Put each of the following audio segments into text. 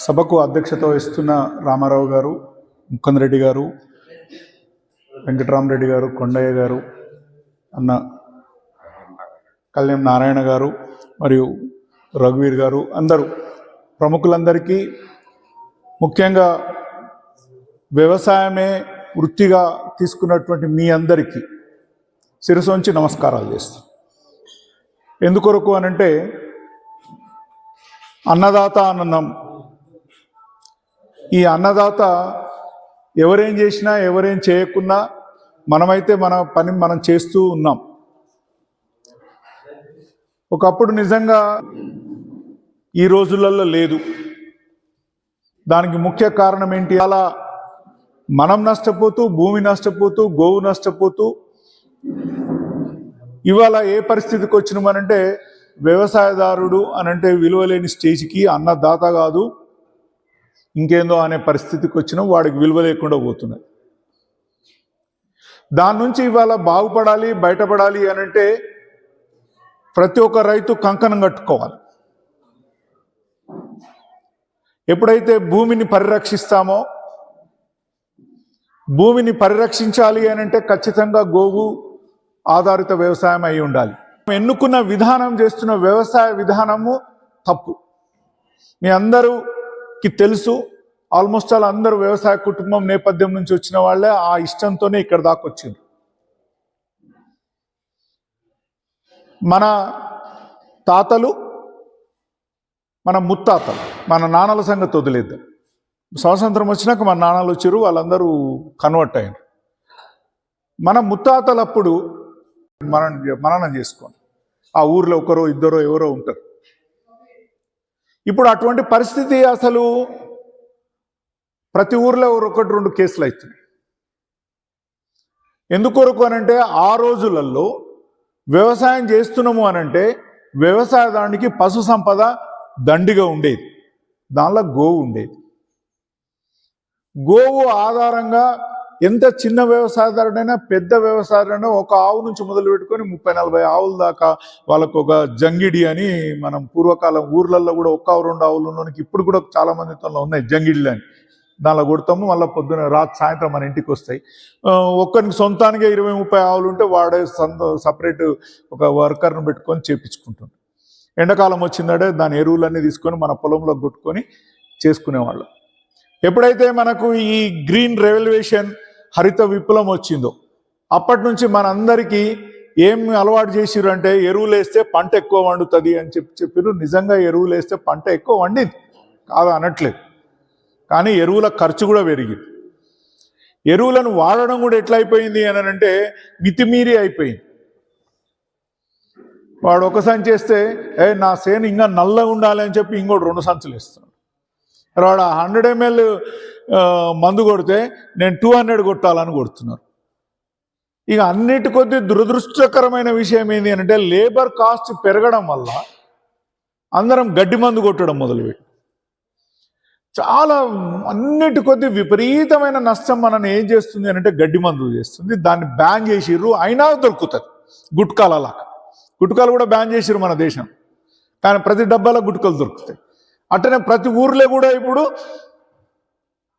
సభకు అధ్యక్షత వహిస్తున్న రామారావు గారు, ముకుంద్ రెడ్డి గారు, వెంకటరామరెడ్డి గారు, కొండయ్య గారు, అన్న కళ్యాణ్ నారాయణ గారు మరియు రఘువీర్ గారు, అందరూ ప్రముఖులందరికీ, ముఖ్యంగా వ్యవసాయమే వృత్తిగా తీసుకున్నటువంటి మీ అందరికీ శిరసొంచి నమస్కారాలు చేస్తాం. ఎందుకొరకు అనంటే అన్నదాత అన్నాం. ఈ అన్నదాత ఎవరేం చేసినా ఎవరేం చేయకున్నా మనమైతే మన పని మనం చేస్తూ ఉన్నాం. ఒకప్పుడు నిజంగా ఈ రోజులలో లేదు. దానికి ముఖ్య కారణం ఏంటి? అలా మనం నష్టపోతూ, భూమి నష్టపోతూ, గోవు నష్టపోతూ ఇవాళ ఏ పరిస్థితికి వచ్చినామనంటే వ్యవసాయదారుడు అనంటే విలువలేని స్టేజ్కి, అన్నదాత కాదు ఇంకేందో అనే పరిస్థితికి వచ్చినాం. వాడికి విలువ లేకుండా పోతున్నాయి. దాని నుంచి ఇవాళ బాగుపడాలి, బయటపడాలి అనంటే ప్రతి ఒక్క రైతు కంకణం కట్టుకోవాలి. ఎప్పుడైతే భూమిని పరిరక్షిస్తామో, భూమిని పరిరక్షించాలి అనంటే ఖచ్చితంగా గోవు ఆధారిత వ్యవసాయం అయి ఉండాలి. ఎన్నుకున్న విధానం, చేస్తున్న వ్యవసాయ విధానము తప్పు. మీ అందరికి తెలుసు. ఆల్మోస్ట్ ఆల్ అందరూ వ్యవసాయ కుటుంబం నేపథ్యం నుంచి వచ్చిన వాళ్ళే. ఆ ఇష్టంతోనే ఇక్కడ దాకా వచ్చింది. మన తాతలు, మన ముత్తాతలు, మన నాన్నల సంగతి వదిలేద్దాం. స్వాతంత్రం వచ్చినాక మన నాన్నలు వచ్చారు, వాళ్ళందరూ కన్వర్ట్ అయ్యారు. మన ముత్తాతలప్పుడు మననం చేసుకోండి. ఆ ఊర్లో ఒకరో ఇద్దరో ఎవరో ఉంటారు. ఇప్పుడు అటువంటి పరిస్థితి అసలు ప్రతి ఊర్లో ఒకటి రెండు కేసులు అవుతున్నాయి. ఎందుకొరకు అనంటే ఆ రోజులలో వ్యవసాయం చేస్తున్నాము అనంటే వ్యవసాయానికి పశు సంపద దండిగా ఉండేది. దానిలో గోవు ఉండేది. గోవు ఆధారంగా ఎంత చిన్న వ్యవసాయదారుడైనా పెద్ద వ్యవసాయదారుడైనా ఒక ఆవు నుంచి మొదలు పెట్టుకొని 30-40 ఆవుల దాకా వాళ్ళకు ఒక జంగిడి అని, మనం పూర్వకాలం ఊర్లలో కూడా ఒక ఆవు రెండు ఆవులు ఉన్నోనికి ఇప్పుడు కూడా చాలా మందితో ఉన్నాయి జంగిడిలు అని. దానిలో కొడతాము, మళ్ళీ పొద్దున సాయంత్రం మన ఇంటికి వస్తాయి. ఒక్కరికి సొంతానికి 20-30 ఆవులు ఉంటే వాడే సపరేట్ ఒక వర్కర్ను పెట్టుకొని చేపించుకుంటుంది. ఎండాకాలం వచ్చిందంటే దాని ఎరువులన్నీ తీసుకొని మన పొలంలో కొట్టుకొని చేసుకునేవాళ్ళం. ఎప్పుడైతే మనకు ఈ గ్రీన్ రెవల్యూషన్, హరిత విప్లవం వచ్చిందో అప్పటి నుంచి మనందరికీ ఏం అలవాటు చేసిరు అంటే ఎరువులు వేస్తే పంట ఎక్కువ వండుతుంది అని చెప్పారు. నిజంగా ఎరువులు వేస్తే పంట ఎక్కువ వండింది కాదు అనట్లేదు. కానీ ఎరువుల ఖర్చు కూడా పెరిగింది. ఎరువులను వాడడం కూడా ఎట్లా అయిపోయింది అని అంటే మితిమీరి అయిపోయింది. వాడు ఒక సంచి వేస్తే నా సేను ఇంకా నల్లగా ఉండాలి అని చెప్పి ఇంకోటి 2 సంచులు వేస్తున్నాడు. వాడు 100 ml మందు కొడితే నేను 200 కొట్టాలని కొడుతున్నారు. ఇక అన్నిటి కొద్ది దురదృష్టకరమైన విషయం ఏంటి అంటే లేబర్ కాస్ట్ పెరగడం వల్ల అందరం గడ్డి మందు కొట్టడం మొదలుపెట్టి చాలా అన్నిటి కొద్ది విపరీతమైన నష్టం మనల్ని ఏం చేస్తుంది అంటే గడ్డి మందు చేస్తుంది. దాన్ని బ్యాన్ చేసిర్రు, అయినా దొరుకుతుంది. గుట్కాలలా గుట్కాలు కూడా బ్యాన్ చేసిర్రు మన దేశం, కానీ ప్రతి డబ్బాలో గుట్కలు దొరుకుతాయి. అట్టనే ప్రతి ఊర్లో కూడా ఇప్పుడు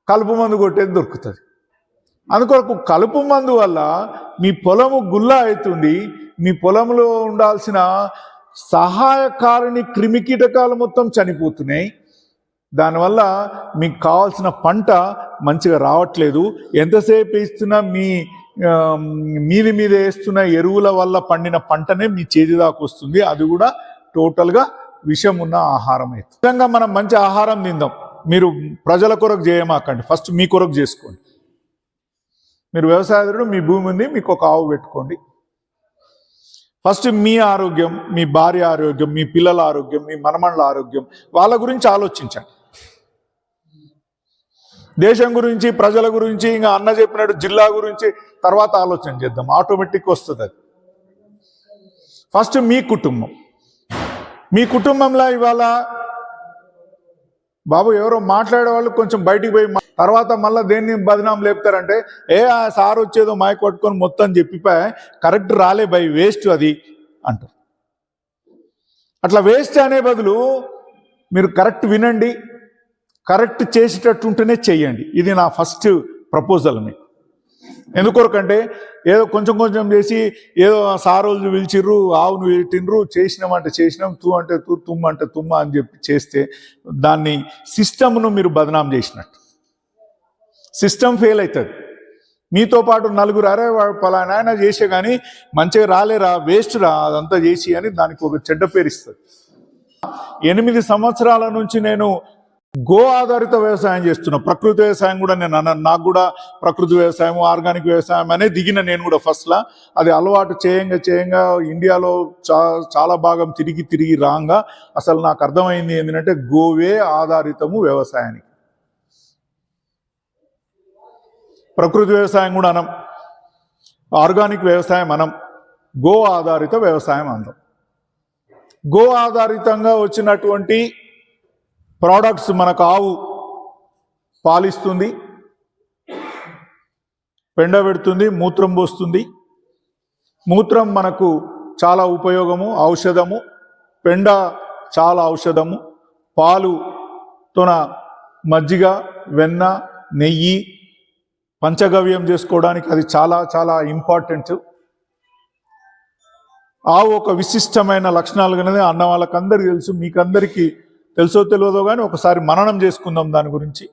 కలుపు మందు కొట్టేది దొరుకుతుంది. అందుకొరకు కలుపు మందు వల్ల మీ పొలము గుల్లా అవుతుంది. మీ పొలంలో ఉండాల్సిన సహాయకారిణి క్రిమికీటకాలు మొత్తం చనిపోతున్నాయి. దానివల్ల మీకు కావాల్సిన పంట మంచిగా రావట్లేదు. ఎంతసేపు ఇస్తున్నా మీది మీద వేస్తున్న ఎరువుల వల్ల పండిన పంటనే మీ చేతి దాకా వస్తుంది. అది కూడా టోటల్గా విషం ఉన్న ఆహారం అయితే. నిజంగా మనం మంచి ఆహారం తిందాం. మీరు ప్రజల కొరకు చేయమాకండి, ఫస్ట్ మీ కొరకు చేసుకోండి. మీరు వ్యవసాయదారుడు, మీ భూమి ఉంది, మీకు ఒక ఆవు పెట్టుకోండి. ఫస్ట్ మీ ఆరోగ్యం, మీ భార్య ఆరోగ్యం, మీ పిల్లల ఆరోగ్యం, మీ మనమళ్ళ ఆరోగ్యం, వాళ్ళ గురించి ఆలోచించండి. దేశం గురించి, ప్రజల గురించి, ఇంకా అన్న చెప్పినట్టు జిల్లా గురించి తర్వాత ఆలోచన చేద్దాం. ఆటోమేటిక్ వస్తుంది అది. ఫస్ట్ మీ కుటుంబం. మీ కుటుంబంలో ఇవాళ బాబు ఎవరో మాట్లాడే వాళ్ళు కొంచెం బయటికి పోయి తర్వాత మళ్ళీ దేన్ని బదనాం లేపుతారంటే ఆ సార్ వచ్చేదో మైక్ పట్టుకొని మొత్తం చెప్పిపోయి కరెక్ట్ రాలే బై వేస్ట్ అది అంటారు. అట్లా వేస్ట్ అనే బదులు మీరు కరెక్ట్ వినండి, కరెక్ట్ చేసేటట్టు ఉంటేనే చెయ్యండి. ఇది నా ఫస్ట్ ప్రపోజల్ మీకు. ఎందుకొరకంటే ఏదో కొంచెం కొంచెం చేసి ఏదో సారోళ్ళు పిలిచిర్రు, ఆవును తినరు, చేసినామంటే చేసినాం, తూ అంటే తూ, తుమ్మ అంటే తుమ్మ అని చెప్పి చేస్తే దాన్ని సిస్టమ్ను మీరు బదనాం చేసినట్టు. సిస్టమ్ ఫెయిల్ అవుతుంది. మీతో పాటు నలుగురు అరే వాడు పలానా ఆయన చేసే కానీ మంచిగా రాలేరా, వేస్ట్ రా అదంతా చేసి అని దానికి ఒక చెడ్డ పేరు ఇస్తుంది. 8 సంవత్సరాల నుంచి నేను గో ఆధారిత వ్యవసాయం చేస్తున్నా. ప్రకృతి వ్యవసాయం కూడా నేను నాకు కూడా ప్రకృతి వ్యవసాయం, ఆర్గానిక్ వ్యవసాయం అనే దిగిన నేను కూడా ఫస్ట్లా. అది అలవాటు చేయంగా ఇండియాలో చాలా భాగం తిరిగి రాగా అసలు నాకు అర్థమైంది ఏంటంటే గోవే ఆధారితము వ్యవసాయానికి. ప్రకృతి వ్యవసాయం కూడా అనం, ఆర్గానిక్ వ్యవసాయం అనం, గో ఆధారిత వ్యవసాయం అందాం. గో ఆధారితంగా వచ్చినటువంటి ప్రోడక్ట్స్ మనకు ఆవు పాలిస్తుంది, పెండ పెడుతుంది, మూత్రం పోస్తుంది. మూత్రం మనకు చాలా ఉపయోగము, ఔషధము. పెండ చాలా ఔషధము. పాలుతోన మజ్జిగ, వెన్న, నెయ్యి, పంచగవ్యం చేసుకోవడానికి అది చాలా చాలా ఇంపార్టెంట్. ఆవు ఒక విశిష్టమైన లక్షణాలు కనేది అన్న వాళ్ళకందరికీ తెలుసు. మీకందరికీ తెలుసో తెలియదో కానీ ఒకసారి మననం చేసుకుందాం దాని గురించి.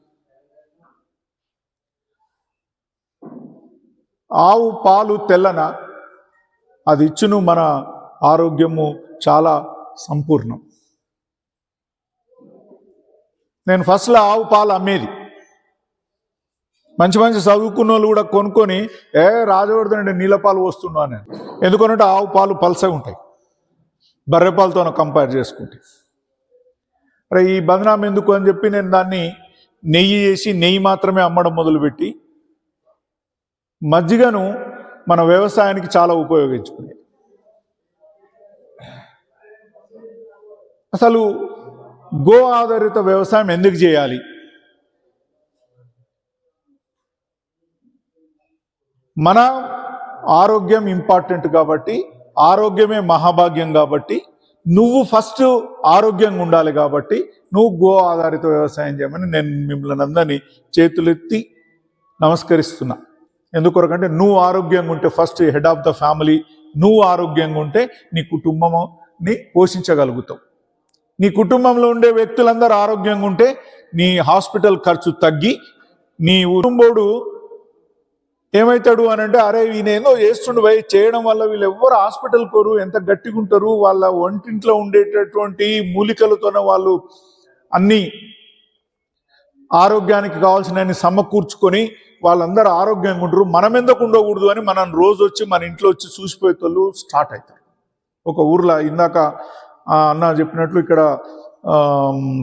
ఆవు పాలు తెల్లన అది ఇచ్చును మన ఆరోగ్యము చాలా సంపూర్ణం. నేను ఫస్ట్లో ఆవు పాలు అమ్మేది. మంచి చదువుకున్న వాళ్ళు కూడా కొనుక్కొని రాజవర్ధన్ నీళ్ళ పాలు వస్తున్నాను నేను. ఎందుకనంటే ఆవు పాలు పల్సగా ఉంటాయి బర్రె పాలతో కంపేర్ చేసుకుంటే. అరే ఈ బదనాం ఎందుకు అని చెప్పి నేను దాన్ని నెయ్యి చేసి నెయ్యి మాత్రమే అమ్మడం మొదలుపెట్టి మజ్జిగను మన వ్యవసాయానికి చాలా ఉపయోగించుకునేది. అసలు గో ఆధారిత వ్యవసాయం ఎందుకు చేయాలి? మన ఆరోగ్యం ఇంపార్టెంట్ కాబట్టి, ఆరోగ్యమే మహాభాగ్యం కాబట్టి, నువ్వు ఫస్ట్ ఆరోగ్యంగా ఉండాలి కాబట్టి నువ్వు గో ఆధారిత వ్యవసాయం చేయమని నేను మిమ్మల్ని అందరినీ చేతులెత్తి నమస్కరిస్తున్నా. ఎందుకొరకంటే నువ్వు ఆరోగ్యంగా ఉంటే first head of the family నువ్వు ఆరోగ్యంగా ఉంటే నీ కుటుంబాన్ని పోషించగలుగుతావు. నీ కుటుంబంలో ఉండే వ్యక్తులందరూ ఆరోగ్యంగా ఉంటే నీ హాస్పిటల్ ఖర్చు తగ్గి నీ కుటుంబోడు ఏమవుతాడు అని అంటే అరే ఈయనేందో చేస్తుండు పోయి చేయడం వల్ల వీళ్ళు ఎవ్వరు హాస్పిటల్ కోరు, ఎంత గట్టిగా ఉంటారు, వాళ్ళ ఒంటింట్లో ఉండేటటువంటి మూలికలతోనే వాళ్ళు అన్ని ఆరోగ్యానికి కావాల్సిన సమకూర్చుకొని వాళ్ళందరూ ఆరోగ్యంగా ఉంటారు. మనం ఎందుకు ఉండకూడదు అని మనం రోజు వచ్చి మన ఇంట్లో వచ్చి చూసిపోయేటోళ్ళు స్టార్ట్ అవుతారు. ఒక ఊర్లో ఇందాక అన్న చెప్పినట్లు ఇక్కడ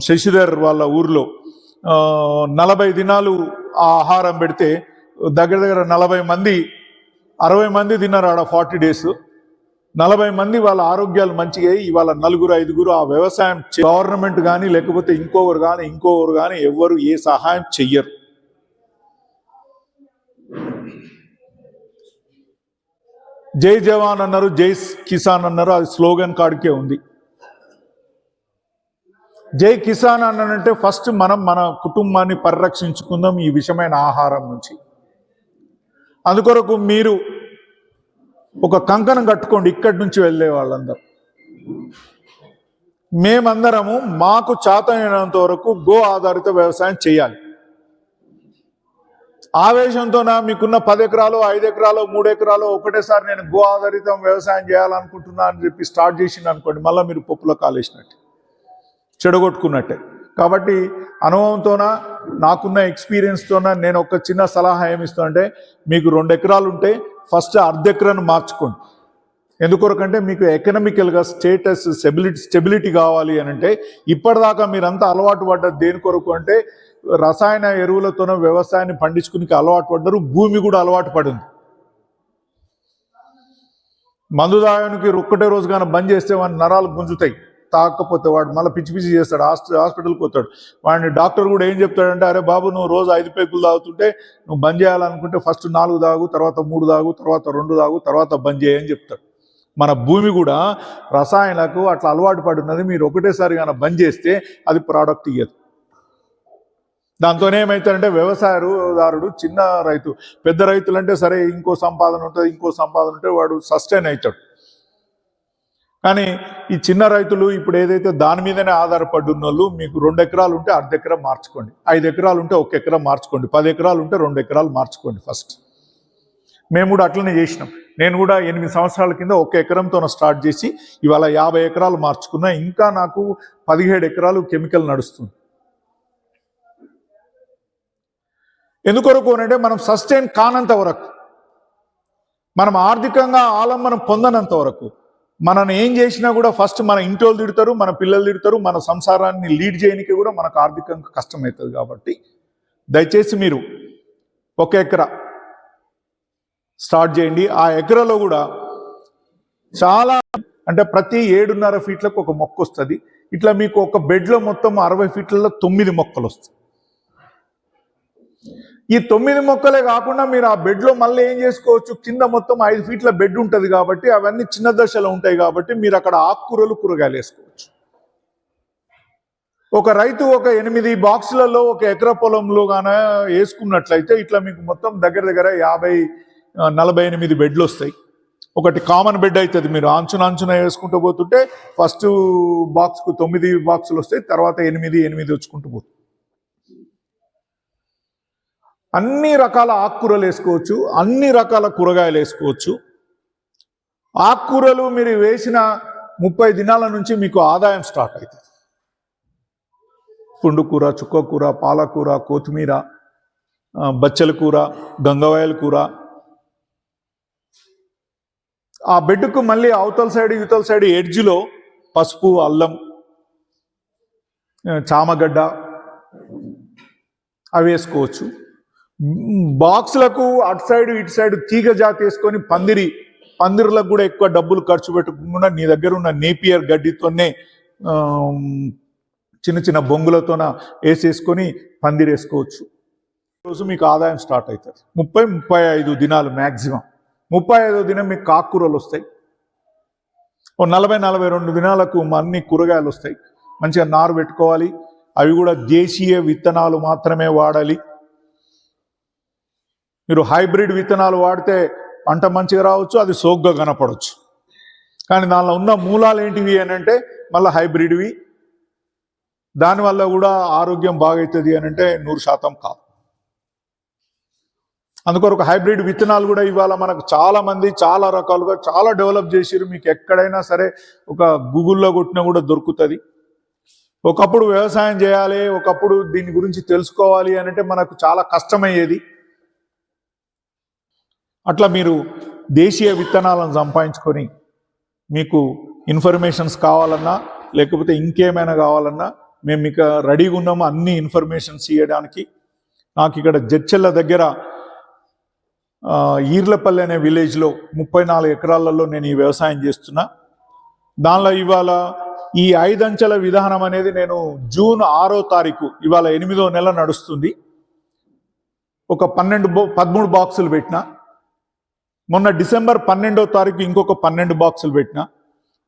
శశిధర్ వాళ్ళ ఊర్లో 40 దినాలు ఆహారం పెడితే దగ్గర 40 మంది 60 మంది తిన్నారు ఆడ 40 days. 40 మంది వాళ్ళ ఆరోగ్యాలు మంచిగా ఇవాళ 4-5 ఆ వ్యవసాయం గవర్నమెంట్ కానీ లేకపోతే ఇంకోరు కానీ ఎవ్వరు ఏ సహాయం చెయ్యరు. జై జవాన్ అన్నారు, జై కిసాన్ అన్నారు, అది స్లోగన్ కార్డుకే ఉంది. జై కిసాన్ అన్నానంటే ఫస్ట్ మనం మన కుటుంబాన్ని పరిరక్షించుకుందాం ఈ విషమైన ఆహారం నుంచి. అందుకొరకు మీరు ఒక కంకణం కట్టుకోండి ఇక్కడి నుంచి వెళ్ళే వాళ్ళందరూ. మేమందరము మాకు చేతనైనంత వరకు గో ఆధారిత వ్యవసాయం చేయాలి. ఆవేశంతోన మీకున్న 10 ఎకరాలు 5 ఎకరాలు 3 ఎకరాలు ఒకటేసారి నేను గో ఆధారిత వ్యవసాయం చేయాలనుకుంటున్నా అని చెప్పి స్టార్ట్ చేసింది అనుకోండి, మళ్ళీ మీరు పప్పులో కాలేసినట్టే, చెడగొట్టుకున్నట్టే. కాబట్టి అనుభవంతోన నాకున్న ఎక్స్పీరియన్స్తోన నేను ఒక చిన్న సలహా ఏమిస్తా అంటే మీకు 2 ఎకరాలు ఉంటే ఫస్ట్ అర్ధ ఎకరాను మార్చుకోండి. ఎందుకొరకంటే మీకు ఎకనామికల్గా స్టెబిలిటీ కావాలి అని అంటే ఇప్పటిదాకా మీరంతా అలవాటు పడ్డది దేని కొరకు అంటే రసాయన ఎరువులతోనో వ్యవసాయాన్ని పండించుకుని అలవాటు పడ్డారు. భూమి కూడా అలవాటు పడింది. మందు దాయానికి ఒక్కటే రోజు కానీ బంద్ చేస్తే వాడిని నరాలు గుంజుతాయి. తాకపోతే వాడు మళ్ళీ పిచ్చి చేస్తాడు, హాస్పిటల్కి పోతాడు. వాడిని డాక్టర్ కూడా ఏం చెప్తాడంటే అరే బాబు నువ్వు రోజు 5 పెగ్గులు తాగుతుంటే నువ్వు బంద్ చేయాలనుకుంటే ఫస్ట్ 4 తాగు, తర్వాత 3 తాగు, తర్వాత 2 తాగు, తర్వాత బంద్ చేయని చెప్తాడు. మన భూమి కూడా రసాయనాలకు అట్లా అలవాటు పడినది. మీరు ఒకటేసారి కానీ బంద్ చేస్తే అది ప్రోడక్ట్ ఇయ్యదు. దాంతోనే ఏమవుతారంటే వ్యవసాయదారుడు చిన్న రైతు, పెద్ద రైతులు అంటే సరే ఇంకో సంపాదన ఉంటే వాడు సస్టైన్ అవుతాడు. కానీ ఈ చిన్న రైతులు ఇప్పుడు ఏదైతే దాని మీదనే ఆధారపడి వాళ్ళు, మీకు 2 ఎకరాలు ఉంటే అర్ధ ఎకరా మార్చుకోండి, 5 ఎకరాలు ఉంటే 1 ఎకరా మార్చుకోండి, 10 ఎకరాలు ఉంటే 2 ఎకరాలు మార్చుకోండి. ఫస్ట్ మేము కూడా అట్లనే చేసినాం. నేను కూడా 8 సంవత్సరాల కింద 1 ఎకరంతో స్టార్ట్ చేసి ఇవాళ 50 ఎకరాలు మార్చుకున్నా. ఇంకా నాకు 17 ఎకరాలు కెమికల్ నడుస్తుంది. ఎందుకొరకు అంటే మనం సస్టైన్ కానంత వరకు, మనం ఆర్థికంగా ఆలంబనం పొందనంత వరకు మనల్ని ఏం చేసినా కూడా ఫస్ట్ మన ఇంటి వాళ్ళు తిడతారు, మన పిల్లలు తిడతారు, మన సంసారాన్ని లీడ్ చేయడానికి కూడా మనకు ఆర్థికంగా కష్టమవుతుంది. కాబట్టి దయచేసి మీరు 1 ఎకరా స్టార్ట్ చేయండి. ఆ ఎకరాలో కూడా చాలా అంటే ప్రతి 7.5 ఫీట్లకు ఒక మొక్క వస్తుంది. ఇట్లా మీకు ఒక బెడ్లో మొత్తం 60 ఫీట్లలో 9 మొక్కలు వస్తాయి. ఈ 9 మొక్కలే కాకుండా మీరు ఆ బెడ్లో మళ్ళీ ఏం చేసుకోవచ్చు, కింద మొత్తం 5 ఫీట్ల బెడ్ ఉంటుంది కాబట్టి అవన్నీ చిన్న దశలో ఉంటాయి కాబట్టి మీరు అక్కడ ఆకుకూరలు, కూరగాయలు వేసుకోవచ్చు. ఒక రైతు ఒక 8 బాక్సులలో 1 ఎకరా పొలంలో గాన వేసుకున్నట్లయితే ఇట్లా మీకు మొత్తం దగ్గర 48 బెడ్లు వస్తాయి. ఒకటి కామన్ బెడ్ అవుతుంది. మీరు అంచున వేసుకుంటూ పోతుంటే ఫస్ట్ బాక్స్కు 9 బాక్సులు వస్తాయి, తర్వాత 8 వచ్చుకుంటూ పోతుంది. అన్ని రకాల ఆకుకూరలు వేసుకోవచ్చు, అన్ని రకాల కూరగాయలు వేసుకోవచ్చు. ఆకుకూరలు మీరు వేసిన 30 దినాల నుంచి మీకు ఆదాయం స్టార్ట్ అవుతుంది. పుండుకూర, చుక్కకూర, పాలకూర, కొత్తిమీర, బచ్చల కూర, గంగవాయల కూర. ఆ బెడ్కు మళ్ళీ అవతల సైడ్ యువతల సైడ్ ఎడ్జ్లో పసుపు, అల్లం, చామగడ్డ అవి వేసుకోవచ్చు. బాక్సులకు అటు సైడ్ ఇటు సైడ్ తీగ జాతి వేసుకొని పందిరులకు కూడా ఎక్కువ డబ్బులు ఖర్చు పెట్టకుండా నీ దగ్గర ఉన్న నేపియర్ గడ్డితోనే చిన్న బొంగులతోన వేసేసుకొని పందిరి వేసుకోవచ్చు. రోజు మీకు ఆదాయం స్టార్ట్ అవుతుంది. 30-35 దినాలు మ్యాక్సిమం. 35వ దినం మీకు ఆకుకూరలు వస్తాయి. 40-42 దినాలకు అన్ని కూరగాయలు వస్తాయి. మంచిగా నారు పెట్టుకోవాలి. అవి కూడా దేశీయ విత్తనాలు మాత్రమే వాడాలి. మీరు హైబ్రిడ్ విత్తనాలు వాడితే పంట మంచిగా రావచ్చు, అది సోగ్గా కనపడవచ్చు. కానీ దానిలో ఉన్న మూలాలు ఏంటివి అని అంటే మళ్ళీ హైబ్రిడ్వి. దానివల్ల కూడా ఆరోగ్యం బాగవుతుంది అని అంటే 100% కాదు. అందుకొరకు హైబ్రిడ్ విత్తనాలు కూడా ఇవాళ మనకు చాలా మంది చాలా రకాలుగా చాలా డెవలప్ చేసిరు. మీకు ఎక్కడైనా సరే ఒక గూగుల్లో కొట్టినా కూడా దొరుకుతుంది. ఒకప్పుడు వ్యవసాయం చేయాలి, ఒకప్పుడు దీని గురించి తెలుసుకోవాలి అని అంటే మనకు చాలా కష్టమయ్యేది. అట్లా మీరు దేశీయ విత్తనాలను సంపాదించుకొని మీకు ఇన్ఫర్మేషన్స్ కావాలన్నా లేకపోతే ఇంకేమైనా కావాలన్నా మేము మీకు రెడీగా ఉన్నాము అన్ని ఇన్ఫర్మేషన్స్ ఇవ్వడానికి. నాకు ఇక్కడ జడ్చెల్ల దగ్గర ఈర్లపల్లి అనే విలేజ్లో 34 ఎకరాలలో నేను ఈ వ్యవసాయం చేస్తున్నా. దానిలో ఇవాళ ఈ 5 అంచెల విధానం అనేది నేను జూన్ 6వ తారీఖు, ఇవాళ 8వ నెల నడుస్తుంది, ఒక 13 బాక్సులు పెట్టిన. మొన్న డిసెంబర్ 12వ తారీఖు ఇంకొక 12 బాక్సులు పెట్టిన.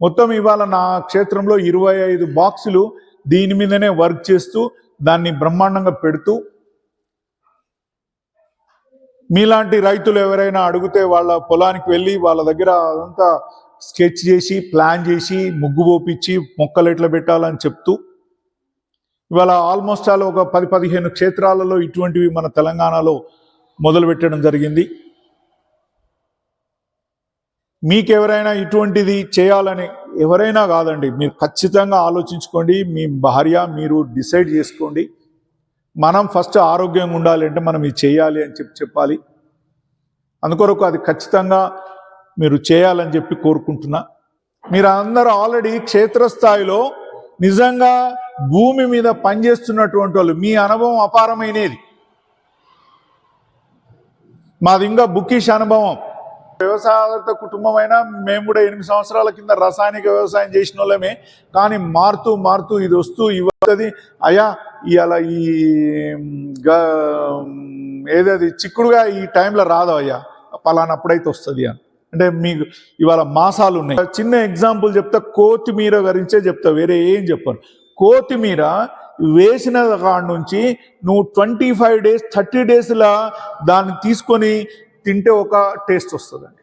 మొత్తం ఇవాళ నా క్షేత్రంలో 25 బాక్సులు దీని మీదనే వర్క్ చేస్తూ దాన్ని బ్రహ్మాండంగా పెడుతూ, మీలాంటి రైతులు ఎవరైనా అడిగితే వాళ్ళ పొలానికి వెళ్ళి వాళ్ళ దగ్గర అదంతా స్కెచ్ చేసి ప్లాన్ చేసి ముగ్గు పోపించి మొక్కలు ఎట్లా పెట్టాలని చెప్తూ ఇవాళ ఆల్మోస్ట్ ఆల్ ఒక 10-15 క్షేత్రాలలో ఇటువంటివి మన తెలంగాణలో మొదలు పెట్టడం జరిగింది. మీకెవరైనా ఇటువంటిది చేయాలని ఎవరైనా కాదండి, మీరు ఖచ్చితంగా ఆలోచించుకోండి. మీ భార్య మీరు డిసైడ్ చేసుకోండి. మనం ఫస్ట్ ఆరోగ్యంగా ఉండాలి అంటే మనం ఇది చేయాలి అని చెప్పాలి. అందుకొరకు అది ఖచ్చితంగా మీరు చేయాలని చెప్పి కోరుకుంటున్నా. మీరు అందరూ ఆల్రెడీ క్షేత్రస్థాయిలో నిజంగా భూమి మీద పనిచేస్తున్నటువంటి వాళ్ళు, మీ అనుభవం అపారమైనది. మాది ఇంకా బుకిష్ అనుభవం. వ్యవసాయత కుటుంబం అయినా మేము కూడా 8 సంవత్సరాల కింద రసాయనిక వ్యవసాయం చేసిన వాళ్ళమే. కానీ మారుతూ ఇది వస్తూ ఇవ్వది. అయ్యా ఇవాళ ఈ ఏదది చిక్కుడుగా ఈ టైంలో రాదు అయ్యా, పలానప్పుడైతే వస్తుంది అని అంటే మీకు ఇవాళ మాసాలు ఉన్నాయి. చిన్న ఎగ్జాంపుల్ చెప్తా, కొత్తిమీర గురించే చెప్తా, వేరే ఏం చెప్పాను. కొత్తిమీర వేసిన కాడ నుంచి నువ్వు 25 days 30 daysలా దాన్ని తీసుకొని తింటే ఒక టేస్ట్ వస్తుందండి.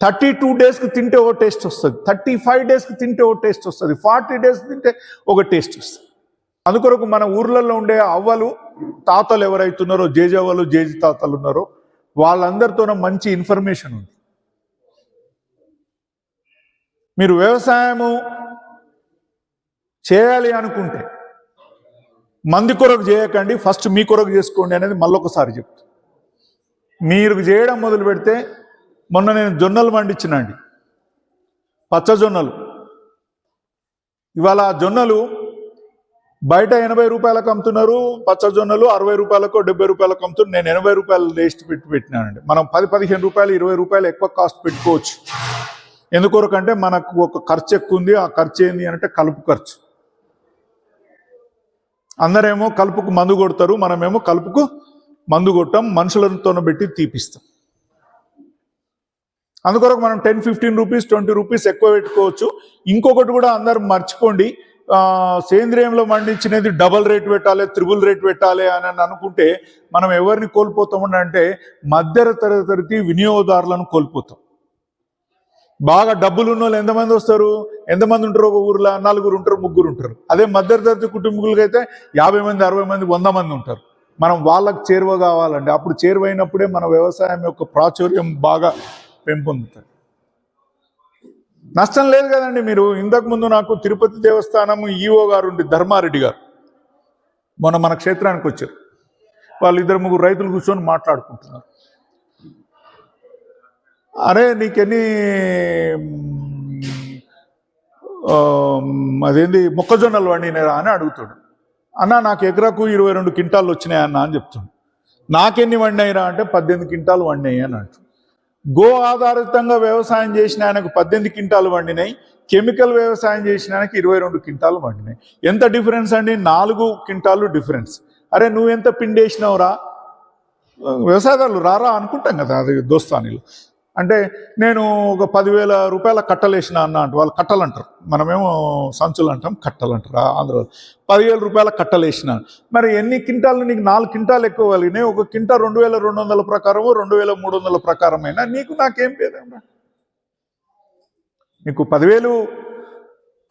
32 daysకి తింటే ఒక టేస్ట్ వస్తుంది, 35 daysకి తింటే ఒక టేస్ట్ వస్తుంది, 40 days తింటే ఒక టేస్ట్ వస్తుంది. అందుకొరకు మన ఊర్లలో ఉండే అవ్వలు తాతలు ఎవరైతున్నారో, జేజవ్వలు జేజి తాతలు ఉన్నారో వాళ్ళందరితోనూ మంచి ఇన్ఫర్మేషన్ ఉంది. మీరు వ్యవసాయము చేయాలి అనుకుంటే మంది కొరకు చేయకండి, ఫస్ట్ మీ కొరకు చేసుకోండి అనేది మళ్ళొకసారి చెప్తా. మీరు చేయడం మొదలు పెడితే, మొన్న నేను జొన్నలు పండించినండి, పచ్చ జొన్నలు. ఇవాళ జొన్నలు బయట 80 రూపాయలకు అమ్ముతున్నారు, పచ్చ జొన్నలు 60 రూపాయలకు 70 రూపాయలకు అమ్ముతున్నారు. నేను 80 రూపాయలు వేస్ట్ పెట్టినానండి. మనం 10-15 రూపాయలు 20 రూపాయలు ఎక్కువ కాస్ట్ పెట్టుకోవచ్చు. ఎందుకొరకంటే మనకు ఒక ఖర్చు ఎక్కువ ఉంది. ఆ ఖర్చు ఏంది అంటే కలుపు ఖర్చు. అందరేమో కలుపుకు మందు కొడతారు, మనమేమో కలుపుకు మందు కొట్టాం, మనుషులతో పెట్టి తీపిస్తాం. అందుకొరకు మనం 10-15 రూపీస్ 20 రూపీస్ ఎక్కువ పెట్టుకోవచ్చు. ఇంకొకటి కూడా అందరు మర్చిపోండి, సేంద్రియంలో పండించినది డబల్ రేట్ పెట్టాలి, త్రిబుల్ రేట్ పెట్టాలి అని అనుకుంటే మనం ఎవరిని కోల్పోతామని అంటే మధ్య తరగతి వినియోగదారులను కోల్పోతాం. బాగా డబ్బులు ఉన్న వాళ్ళు ఎంతమంది వస్తారు, ఎంతమంది ఉంటారు ఒక ఊర్లో? 4 ఉంటారు, 3 ఉంటారు. అదే మధ్యతరగతి కుటుంబీకులకైతే 50 మంది 60 మంది 100 మంది ఉంటారు. మనం వాళ్ళకు చేరువ కావాలండి. అప్పుడు చేరువైనప్పుడే మన వ్యవసాయం యొక్క ప్రాచుర్యం బాగా పెంపొందుతుంది. నష్టం లేదు కదండి. మీరు ఇంతకుముందు నాకు తిరుపతి దేవస్థానం ఈఓ గారు ఉండి ధర్మారెడ్డి గారు మొన్న మన క్షేత్రానికి వచ్చారు. వాళ్ళు 2-3 రైతులు కూర్చొని మాట్లాడుకుంటున్నారు. అరే నీకెన్ని అదేంది మొక్కజొన్నలు వండినారా అని అడుగుతాడు. అన్న నాకు ఎకరాకు 22 క్వింటాలు వచ్చినాయి అన్న అని చెప్తాడు. నాకెన్ని వండినాయిరా అంటే 18 క్వింటాలు వండినాయి అని అంటాడు. గో ఆధారితంగా వ్యవసాయం చేసిన ఆయనకు 18 క్వింటాలు వండినాయి, కెమికల్ వ్యవసాయం చేసిన ఆయనకి 22 క్వింటాలు వండినాయి. ఎంత డిఫరెన్స్ అండి? 4 క్వింటాలు డిఫరెన్స్. అరే నువ్వెంత పిండి వేసినావురా? వ్యవసాయదారులు రారా అనుకుంటాం కదా, అది దోస్తానీలు. అంటే నేను ఒక 10,000 రూపాయల కట్టలు వేసిన అన్న అంటే వాళ్ళు కట్టలు అంటారు, మనమేమో సంచులు అంటాం, కట్టలు అంటారు ఆంధ్రలో. 10,000 రూపాయల కట్టలు వేసిన. మరి ఎన్ని క్వింటాలు? నీకు 4 క్వింటాలు ఎక్కువ కలిగినాయి. ఒక క్వింటా 2,200 ప్రకారము 2,300 ప్రకారమైనా నీకు నాకేం పేదమ్మా? నీకు 10,000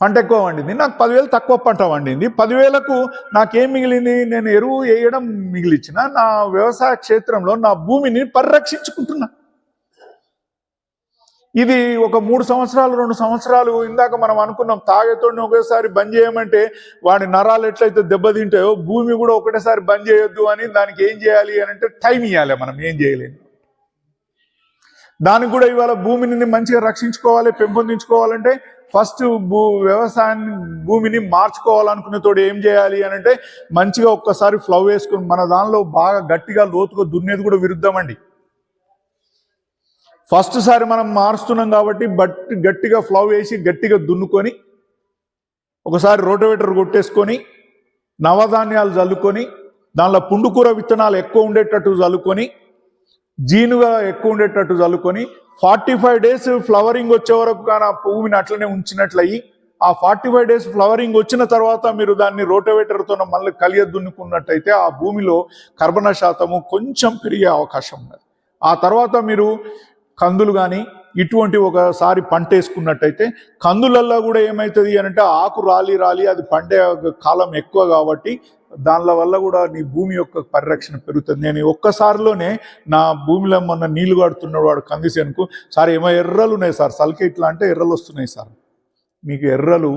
పంట ఎక్కువ వండింది, నాకు 10,000 తక్కువ పంట వండింది. 10,000కు నాకేం మిగిలింది? నేను ఎరువు వేయడం మిగిలిచ్చిన, నా వ్యవసాయ క్షేత్రంలో నా భూమిని పరిరక్షించుకుంటున్నా. ఇది ఒక 3 సంవత్సరాలు 2 సంవత్సరాలు ఇందాక మనం అనుకున్నాం, తాగేతోడిని ఒకేసారి బంద్ చేయమంటే వాడి నరాలు ఎట్లయితే దెబ్బతింటాయో భూమి కూడా ఒకటేసారి బంద్ చేయొద్దు అని దానికి ఏం చేయాలి అని అంటే టైం ఇవ్వాలి. మనం ఏం చేయలేము. దానికి కూడా ఇవాళ భూమిని మంచిగా రక్షించుకోవాలి, పెంపొందించుకోవాలంటే ఫస్ట్ వ్యవసాయాన్ని భూమిని మార్చుకోవాలనుకునే తోడు ఏం చేయాలి అని అంటే మంచిగా ఒక్కసారి ఫ్లవ్ వేసుకుని మన దానిలో బాగా గట్టిగా లోతుగా దున్నేది కూడా విరుద్ధమండి. ఫస్ట్ సారి మనం మారుస్తున్నాం కాబట్టి గట్టిగా ఫ్లవ్ వేసి గట్టిగా దున్నుకొని ఒకసారి రోటోవేటర్ కొట్టేసుకొని నవధాన్యాలు చల్లుకొని దానిలో పుండుకూర విత్తనాలు ఎక్కువ ఉండేటట్టు చల్లుకొని జీనుగా ఎక్కువ ఉండేటట్టు చల్లుకొని 45 days ఫ్లవరింగ్ వచ్చే వరకు కానీ ఆ భూమిని అట్లనే ఉంచినట్లయి ఆ 45 days ఫ్లవరింగ్ వచ్చిన తర్వాత మీరు దాన్ని రోటోవేటర్తో మళ్ళీ కలియ దున్నుకున్నట్టయితే ఆ భూమిలో కర్బన శాతము కొంచెం పెరిగే అవకాశం ఉన్నది. ఆ తర్వాత మీరు కందులు కానీ ఇటువంటి ఒకసారి పంట వేసుకున్నట్టయితే కందులల్లో కూడా ఏమవుతుంది అని అంటే ఆకు రాలి అది పండే కాలం ఎక్కువ కాబట్టి దానిల వల్ల కూడా నీ భూమి యొక్క పరిరక్షణ పెరుగుతుంది. నేను ఒక్కసారిలోనే నా భూమిలో మొన్న నీళ్లు కడుతున్నాడు వాడు కందిసేనుకు, సార్ ఏమో ఎర్రలు ఉన్నాయి సార్, సలికే ఇట్లా అంటే ఎర్రలు వస్తున్నాయి సార్. మీకు ఎర్రలు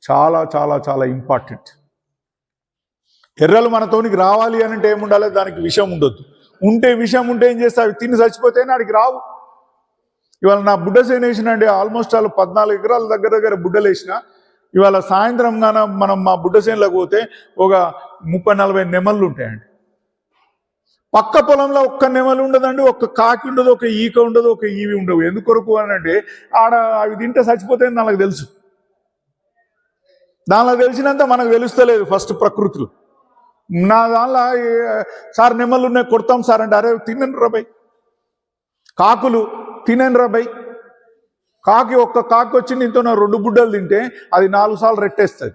చాలా చాలా చాలా ఇంపార్టెంట్. ఎర్రలు మనతోనికి రావాలి అని అంటే ఏముండాలి? దానికి విషం ఉండొద్దు. విషం ఉంటే ఏం చేస్తా? అవి తిని చచ్చిపోతే నాడికి రావు. ఇవాళ నా బుడ్డ సేను వేసిన అండి, ఆల్మోస్ట్ వాళ్ళు 14 ఎకరాల దగ్గర బుడ్డలు వేసిన. ఇవాళ సాయంత్రం గాన మనం మా బుడ్డ సేనులకు పోతే ఒక 30-40 నెమళ్ళు ఉంటాయండి. పక్క పొలంలో ఒక్క నెమలు ఉండదండి, ఒక్క కాకి ఉండదు, ఒక ఈక ఉండదు, ఒక ఈవి ఉండవు. ఎందుకొరకు అని అంటే ఆడ అవి తింటే చచ్చిపోతాయని నాకు తెలుసు. దానిలో తెలిసినంత మనకు తెలుస్తలేదు ఫస్ట్ ప్రకృతిలో. నా దానిలో సార్ నెమళ్ళు ఉన్నాయి కొడతాం సార్ అంటే, అరే తినండి రాబాయ్, కాకులు తినండి రాబాయ్. ఒక్క కాకి వచ్చి నీతో 2 బుడ్డలు తింటే అది 4 సార్లు రెట్టేస్తుంది.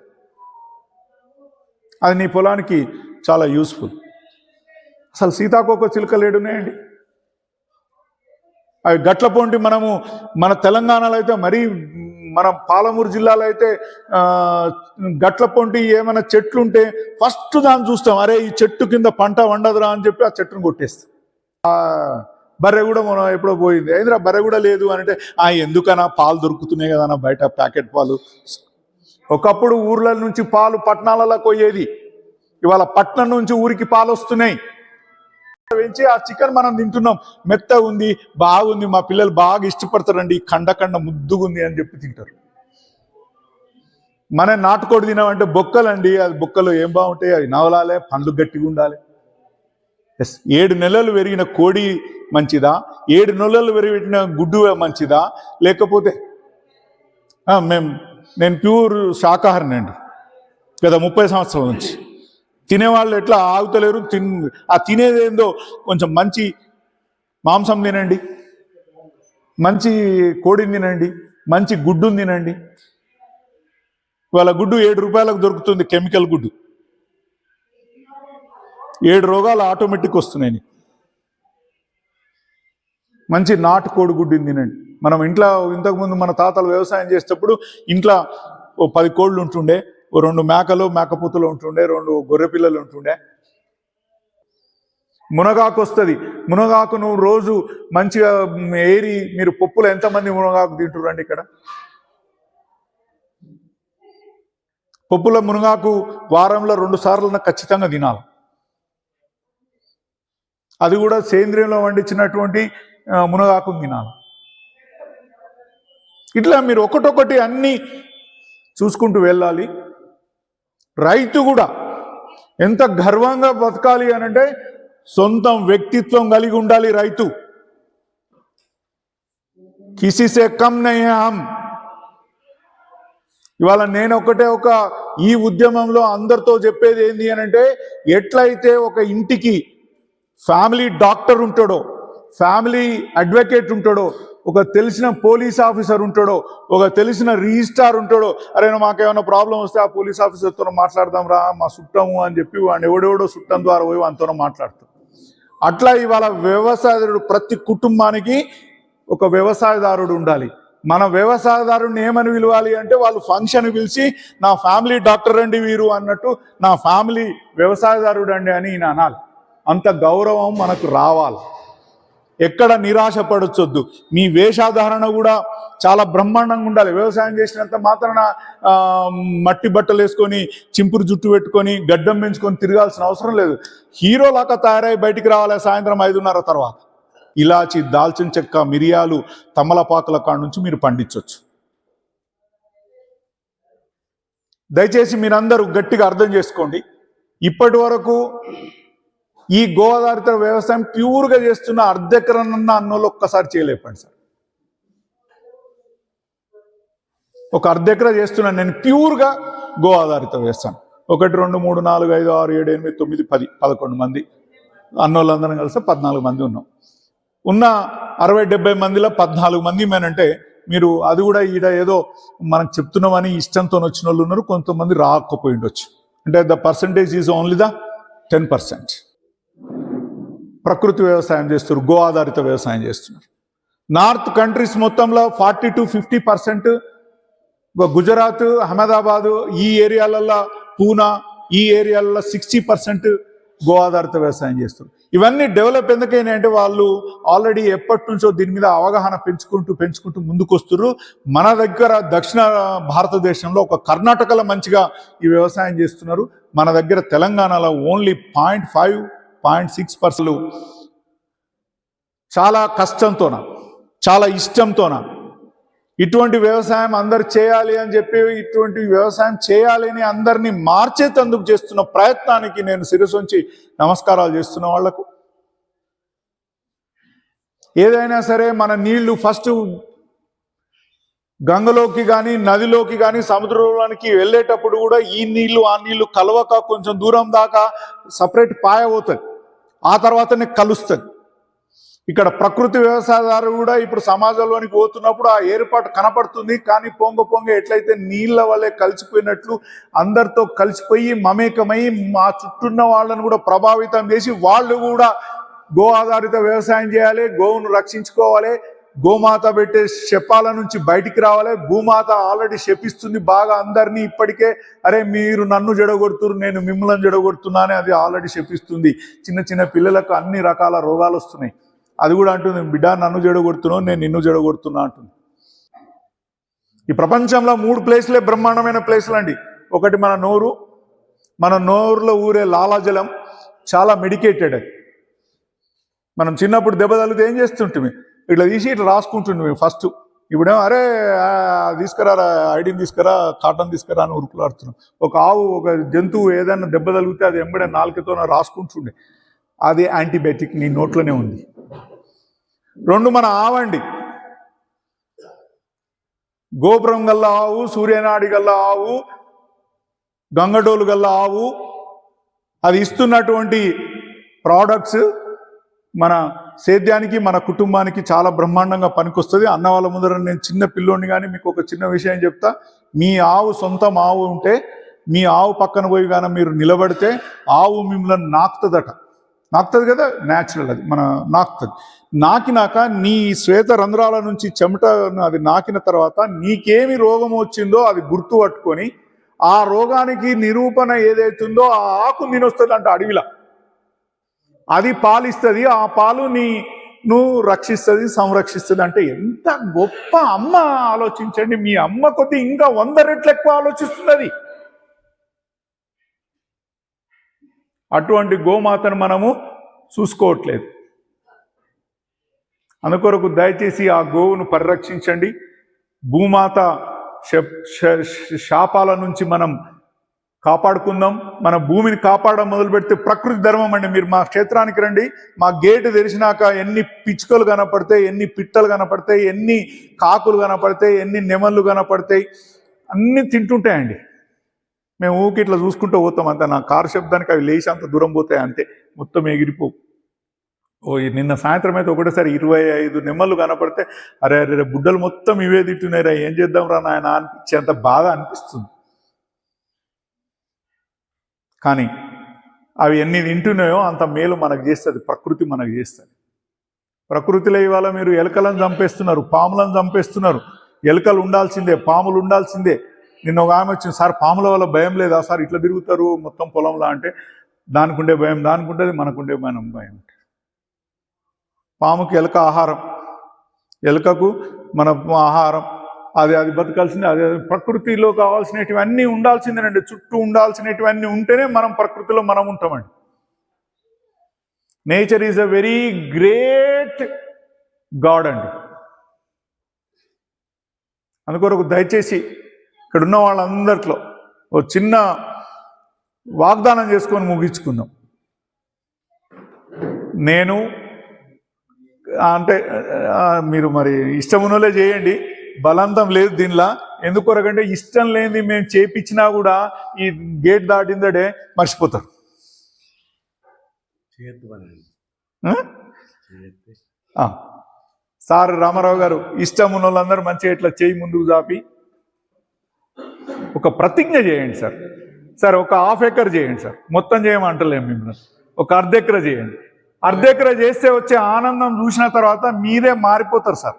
అది నీ పొలానికి చాలా యూస్ఫుల్. అసలు సీతాకోక చిలుకలు ఏడున్నాయండి? అవి గట్ల పొంటి మనము మన తెలంగాణలో అయితే మరీ మన పాలమూరు జిల్లాలో అయితే గట్ల పొంటి ఏమైనా చెట్లు ఉంటే ఫస్ట్ దాన్ని చూస్తాం, అరే ఈ చెట్టు కింద పంట వండదురా అని చెప్పి ఆ చెట్టును కొట్టేస్తాం. బర్రె కూడా మనం ఎప్పుడో పోయింది, అయినా బర్రె కూడా లేదు అని అంటే ఎందుకన్నా పాలు దొరుకుతున్నాయి కదా బయట ప్యాకెట్ పాలు. ఒకప్పుడు ఊర్ల నుంచి పాలు పట్టణాలలో పోయేది, ఇవాళ పట్నం నుంచి ఊరికి పాలు వస్తున్నాయి. పెంచి ఆ చికెన్ మనం తింటున్నాం, మెత్తగా ఉంది, బాగుంది, మా పిల్లలు బాగా ఇష్టపడతారండి, కండ ముద్దుగుంది అని చెప్పి తింటారు. మన నాటుకోడి తినామంటే బొక్కలండి, అది బొక్కలు ఏం బాగుంటాయి, అవి నవలాలే, పండ్లు గట్టిగా ఉండాలి. 7 నెలలు పెరిగిన కోడి మంచిదా, 7 నెలలు పెరిగిన గుడ్డు మంచిదా, లేకపోతే నేను ప్యూర్ శాకాహారిని అండి గత 30 సంవత్సరాల నుంచి. తినేవాళ్ళు ఎట్లా ఆగుతలేరు, తినేదేందో కొంచెం మంచి మాంసం తినండి, మంచి కోడిని తినండి, మంచి గుడ్డుని తినండి. ఇవాళ గుడ్డు 7 రూపాయలకు దొరుకుతుంది, కెమికల్ గుడ్డు. 7 రోగాలు ఆటోమేటిక్ వస్తున్నాయి. మంచి నాటుకోడి గుడ్డుని తినండి. మనం ఇంట్లో ఇంతకుముందు మన తాతలు వ్యవసాయం చేసేటప్పుడు ఇంట్లో 10 కోళ్ళు ఉంటుండే, 2 మేకలు మేకపోతులు ఉంటుండే, 2 గొర్రె పిల్లలు ఉంటుండే. మునగాకు వస్తుంది, మునగాకు నువ్వు రోజు మంచిగా ఏరి, మీరు పప్పులు ఎంతమంది మునగాకు తింటురండి ఇక్కడ? పప్పుల మునగాకు వారంలో 2 సార్లు ఖచ్చితంగా తినాలి. అది కూడా సేంద్రియంలో వండించినటువంటి మునగాకు తినాలి. ఇట్లా మీరు ఒకటొకటి అన్ని చూసుకుంటూ వెళ్ళాలి. రైతు కూడా ఎంత గర్వంగా బతకాలి అని అంటే సొంతం వ్యక్తిత్వం కలిగి ఉండాలి రైతు. కిసిసే కమ్ నహీ హమ్. ఇవాళ నేను ఒక ఈ ఉద్యమంలో అందరితో చెప్పేది ఏంటి అని అంటే, ఎట్లయితే ఒక ఇంటికి ఫ్యామిలీ డాక్టర్ ఉంటాడో, ఫ్యామిలీ అడ్వకేట్ ఉంటాడో, ఒక తెలిసిన పోలీస్ ఆఫీసర్ ఉంటాడో, ఒక తెలిసిన రిజిస్ట్రార్ ఉంటాడో, అరే మాకేమైనా ప్రాబ్లం వస్తే ఆ పోలీస్ ఆఫీసర్తో మాట్లాడదాం రా, మా చుట్టము అని చెప్పి వాడిని ఎవడెవడో చుట్టం ద్వారా పోయి వానితో మాట్లాడతాం. అట్లా ఇవాళ వ్యవసాయదారుడు, ప్రతి కుటుంబానికి ఒక వ్యవసాయదారుడు ఉండాలి. మన వ్యవసాయదారుడిని ఏమని పిలవాలి అంటే, వాళ్ళు ఫంక్షన్ పిలిచి నా ఫ్యామిలీ డాక్టర్ అండి వీరు అన్నట్టు, నా ఫ్యామిలీ వ్యవసాయదారుడు అండి అని ఈయన అనాలి. అంత గౌరవం మనకు రావాలి. ఎక్కడ నిరాశ పడొచ్చొద్దు. మీ వేషాధారణ కూడా చాలా బ్రహ్మాండంగా ఉండాలి. వ్యవసాయం చేసినంత మాత్రాన మట్టి బట్టలు వేసుకొని, చింపురు జుట్టు పెట్టుకొని, గడ్డం పెంచుకొని తిరగాల్సిన అవసరం లేదు. హీరోలాగా తయారై బయటికి రావాలి సాయంత్రం 5:30 తర్వాత. ఇలాచి, దాల్చిన చెక్క, మిరియాలు, తమలపాకుల కాడ నుంచి మీరు పండించవచ్చు. దయచేసి మీరందరూ గట్టిగా అర్థం చేసుకోండి. ఇప్పటి వరకు ఈ గో ఆధారిత వ్యవసాయం ప్యూర్గా చేస్తున్న అర్ధెకరనన్న అన్నోళ్ళు ఒక్కసారి చేయలేపండి సార్. ఒక అర్ధెకర చేస్తున్నాను నేను ప్యూర్గా గో ఆధారిత వ్యవసాయం. 1 2 3 4 5 6 7 8 9 10 11 మంది అన్నోళ్ళందరం కలిసి 14 మంది ఉన్నాం. ఉన్న 60-70 మందిలో 14 మంది మేనంటే మీరు అది కూడా ఈడ ఏదో మనం చెప్తున్నామని ఇష్టంతో వచ్చిన వాళ్ళు ఉన్నారు, కొంతమంది రాకపోయి ఉండొచ్చు. అంటే the percentage is only the 10%. ప్రకృతి వ్యవసాయం చేస్తున్నారు, గో ఆధారిత వ్యవసాయం చేస్తున్నారు. నార్త్ కంట్రీస్ మొత్తంలో 40 to 50%, గుజరాత్, అహ్మదాబాదు ఈ ఏరియాలలో, పూనా ఈ ఏరియాలలో 60% గో ఆధారిత వ్యవసాయం చేస్తారు. ఇవన్నీ డెవలప్ ఎందుకైనా అంటే వాళ్ళు ఆల్రెడీ ఎప్పటి నుంచో దీని మీద అవగాహన పెంచుకుంటూ ముందుకు వస్తున్నారు. మన దగ్గర దక్షిణ భారతదేశంలో ఒక కర్ణాటకలో మంచిగా ఈ వ్యవసాయం చేస్తున్నారు. మన దగ్గర తెలంగాణలో ఓన్లీ 0.5-0.6% చాలా కష్టంతోన, చాలా ఇష్టంతోన ఇటువంటి వ్యవసాయం అందరు చేయాలి అని చెప్పి, ఇటువంటి వ్యవసాయం చేయాలి అని అందరినీ మార్చేందుకు చేస్తున్న ప్రయత్నానికి నేను శిరసొంచి నమస్కారాలు చేస్తున్న వాళ్లకు. ఏదైనా సరే మన నీళ్లు ఫస్ట్ గంగలోకి కానీ, నదిలోకి కానీ, సముద్రంలోనికి వెళ్ళేటప్పుడు కూడా ఈ నీళ్లు ఆ నీళ్లు కలవక కొంచెం దూరం దాకా సపరేట్ పాయ పోతుంది, ఆ తర్వాతనే కలుస్తుంది. ఇక్కడ ప్రకృతి వ్యవసాయదారు కూడా ఇప్పుడు సమాజంలోనికి పోతున్నప్పుడు ఆ ఏర్పాటు కనపడుతుంది. కానీ పొంగ ఎట్లయితే నీళ్ళ వల్లే కలిసిపోయినట్లు అందరితో కలిసిపోయి మమేకమై మా చుట్టూన్న వాళ్ళను కూడా ప్రభావితం చేసి వాళ్ళు కూడా గో ఆధారిత వ్యవసాయం చేయాలి, గోవును రక్షించుకోవాలి, గోమాత పెట్టే శపాల నుంచి బయటికి రావాలి. భూమాత ఆల్రెడీ శపిస్తుంది బాగా అందరినీ ఇప్పటికే. అరే మీరు నన్ను జడగొడుతున్నారు, నేను మిమ్మల్ని జడగొడుతున్నా అని అది ఆల్రెడీ శపిస్తుంది. చిన్న పిల్లలకు అన్ని రకాల రోగాలు వస్తున్నాయి. అది కూడా అంటుంది, బిడ్డ నన్ను జడగొడుతున్నావు, నేను నిన్ను జడగొడుతున్నా అంటుంది. ఈ ప్రపంచంలో 3 ప్లేసులే బ్రహ్మాండమైన ప్లేసులు అండి. ఒకటి మన నోరు, మన నోరులో ఊరే లాలాజలం చాలా మెడికేటెడ్. మనం చిన్నప్పుడు దెబ్బ తగిలితే ఏం చేస్తుంటే ఇట్లా తీసి ఇట్లా రాసుకుంటుండే ఫస్ట్. ఇప్పుడేమో అరే తీసుకురా, ఐడిన్ తీసుకురా, కాటన్ తీసుకురా అని ఉరుకులాడుతున్నాం. ఒక ఆవు, ఒక జంతువు ఏదైనా దెబ్బ తగిలితే అది ఎంబడే నాలుకతో రాసుకుంటుండే. అది యాంటీబయాటిక్ నీ నోట్లోనే ఉంది. 2 మన ఆవండి. గోపురం గల్ల ఆవు, సూర్యనాడి గల్ల ఆవు, గంగడోలు గల్ల ఆవు, అది ఇస్తున్నటువంటి ప్రోడక్ట్స్ మన సేద్యానికి, మన కుటుంబానికి చాలా బ్రహ్మాండంగా పనికొస్తుంది. అన్న వాళ్ళ ముందర నేను చిన్న పిల్లోని కానీ మీకు ఒక చిన్న విషయం చెప్తా. మీ ఆవు సొంతం ఆవు ఉంటే మీ ఆవు పక్కన పోయి కానీ మీరు నిలబడితే ఆవు మిమ్మల్ని నాకుతుంది కదా, న్యాచురల్ అది మన నాకుతుంది. నాకినాక నీ శ్వేత రంధ్రాల నుంచి చెమట అది నాకిన తర్వాత నీకేమి రోగం వచ్చిందో అది గుర్తు పట్టుకొని ఆ రోగానికి నిరూపణ ఏదైతుందో ఆ ఆకు తినొస్తుంది అంట అడవిలా. అది పాలిస్తుంది, ఆ పాలు నువ్వు రక్షిస్తుంది, సంరక్షిస్తుంది. అంటే ఎంత గొప్ప అమ్మ ఆలోచించండి. మీ అమ్మ కొద్ది ఇంకా 100 రెట్లు ఎక్కువ ఆలోచిస్తున్నది. అటువంటి గోమాతను మనము చూసుకోవట్లేదు. అందుకొరకు దయచేసి ఆ గోవును పరిరక్షించండి. భూమాత శాపాల నుంచి మనం కాపాడుకుందాం. మన భూమిని కాపాడడం మొదలు పెడితే ప్రకృతి ధర్మం అండి. మీరు మా క్షేత్రానికి రండి, మా గేటు తెరిచినాక ఎన్ని పిచ్చుకలు కనపడతాయి, ఎన్ని పిట్టలు కనపడతాయి, ఎన్ని కాకులు కనపడతాయి, ఎన్ని నెమళ్ళు కనపడతాయి, అన్నీ తింటుంటాయండి. మేము ఊకి ఇట్లా చూసుకుంటూ పోతాం అంతే. నా కారు శబ్దానికి అవి లేచి అంత దూరం పోతాయి అంతే, మొత్తం ఎగిరిపో. నిన్న సాయంత్రం అయితే ఒకటేసారి 25 నెమళ్ళు కనపడితే అరే బుడ్డలు మొత్తం ఇవే తింటున్నారా, ఏం చేద్దాం రా నాయన అనిపించి అంత బాధ అనిపిస్తుంది. కానీ అవి ఎన్ని తింటున్నాయో అంత మేలు మనకు చేస్తుంది, ప్రకృతి మనకు చేస్తుంది. ప్రకృతిలో ఇవాళ మీరు ఎలుకలను చంపేస్తున్నారు, పాములను చంపేస్తున్నారు. ఎలుకలు ఉండాల్సిందే, పాములు ఉండాల్సిందే. నిన్న ఒక ఆమె వచ్చింది, సార్ పాముల వల్ల భయం లేదా సార్, ఇట్లా తిరుగుతారు మొత్తం పొలంలో అంటే, దానికి ఉండే భయం దానికి ఉంటుంది, మనకుండే భయం. పాముకి ఎలుక ఆహారం, ఎలుకకు మన ఆహారం. అది బతకాల్సిందే. అది ప్రకృతిలో కావాల్సినటువన్నీ ఉండాల్సిందేనండి. చుట్టూ ఉండాల్సినటువన్నీ ఉంటేనే మనం ప్రకృతిలో మనం ఉంటామండి. Nature is a very great God అండి. అందుకొరకు దయచేసి ఇక్కడున్న వాళ్ళందరిలో ఓ చిన్న వాగ్దానం చేసుకొని ముగించుకుందాం. నేను అంటే మీరు మరి ఇష్టమున్నోలే చేయండి, బలవంతం లేదు దీనిలా. ఎందుకొరకంటే ఇష్టం లేనిది మేము చేపించినా కూడా ఈ గేట్ దాటిందడే మర్చిపోతారు. సార్ రామారావు గారు, ఇష్టం ఉన్న వాళ్ళందరూ మంచిగా ఇట్లా చేయి ముందుకు చాపి ఒక ప్రతిజ్ఞ చేయండి సార్. సార్ ఒక 1/2 ఎకర్ చేయండి సార్, మొత్తం చేయమంటలేము మిమ్మల్ని. ఒక 1/2 ఎకర్ చేయండి. 1/2 ఎకర్ చేస్తే వచ్చే ఆనందం చూసిన తర్వాత మీరే మారిపోతారు సార్.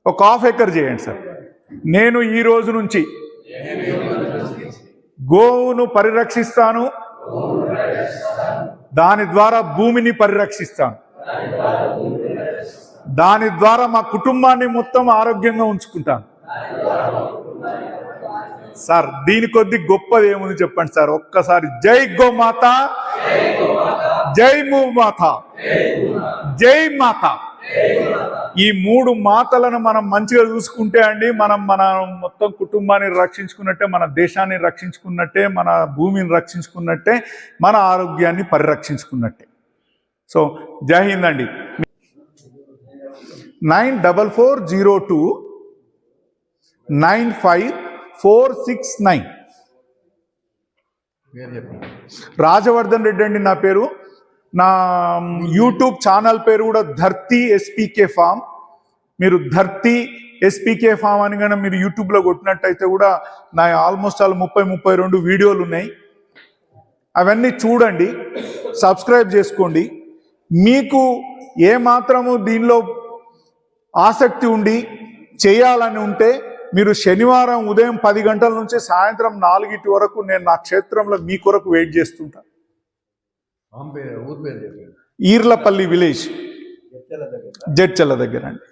ఒక 1/2 ఎకర్ చేయండి సార్. నేను ఈ రోజు నుంచి గోవును పరిరక్షిస్తాను, దాని ద్వారా భూమిని పరిరక్షిస్తాను, దాని ద్వారా మా కుటుంబాన్ని మొత్తం ఆరోగ్యంగా ఉంచుకుంటాను. సార్ దీని కొద్ది గొప్పది ఏముంది చెప్పండి సార్. ఒక్కసారి జై గోమాత, జై భూమాత, జై మాత. ఈ 3 మాతలను మనం మంచిగా చూసుకుంటే అండి, మనం మన మొత్తం కుటుంబాన్ని రక్షించుకున్నట్టే, మన దేశాన్ని రక్షించుకున్నట్టే, మన భూమిని రక్షించుకున్నట్టే, మన ఆరోగ్యాన్ని పరిరక్షించుకున్నట్టే. సో జై హింద్ అండి. 9440295469 రాజవర్ధన్ రెడ్డి అండి నా పేరు. నా యూట్యూబ్ ఛానల్ పేరు కూడా ధర్తీ ఎస్పీకే ఫామ్. మీరు ధర్తీ ఎస్పీకే ఫామ్ అని కానీ మీరు యూట్యూబ్లో కొట్టినట్టయితే కూడా నా ఆల్మోస్ట్ 30-32 వీడియోలు ఉన్నాయి. అవన్నీ చూడండి, సబ్స్క్రైబ్ చేసుకోండి. మీకు ఏమాత్రము దీనిలో ఆసక్తి ఉండి చేయాలని ఉంటే మీరు శనివారం ఉదయం 10 గంటల నుంచి సాయంత్రం 4 వరకు నేను నా క్షేత్రంలో మీ కొరకు వెయిట్ చేస్తుంటా. ఈర్లపల్లి విలేజ్, జడ్చల్ల దగ్గర అండి.